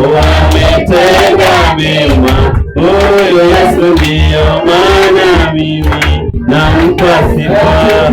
wametenda mema. Oh Yesu, ndio maana mimi nampa sifa.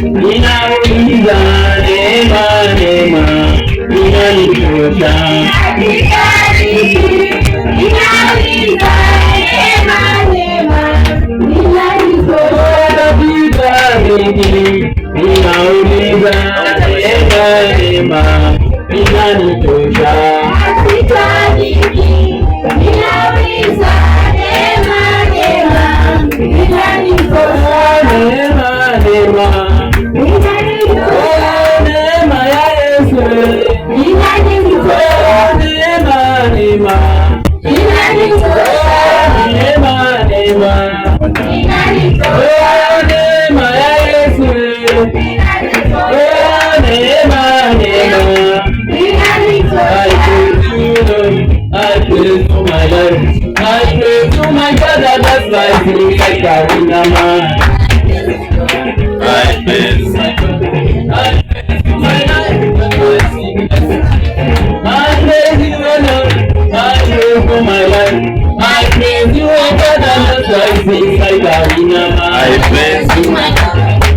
Ninauliza neema, neema inanitosha. Ninauliza neema, neema inanitosha. Ninauliza neema, neema inanitosha.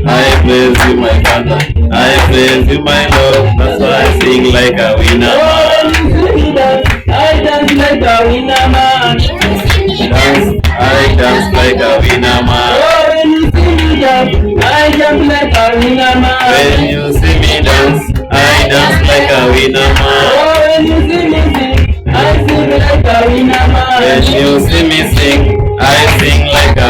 I praise you, my Father. I praise you, my Lord. That's why I sing like a winner man. I dance like a winner man. I dance like a winner man. When you see me dance, I jump like a winner man. When you see me dance, I dance like a winner man. When you see me sing, I sing like a winner man. When you see me sing, I sing like a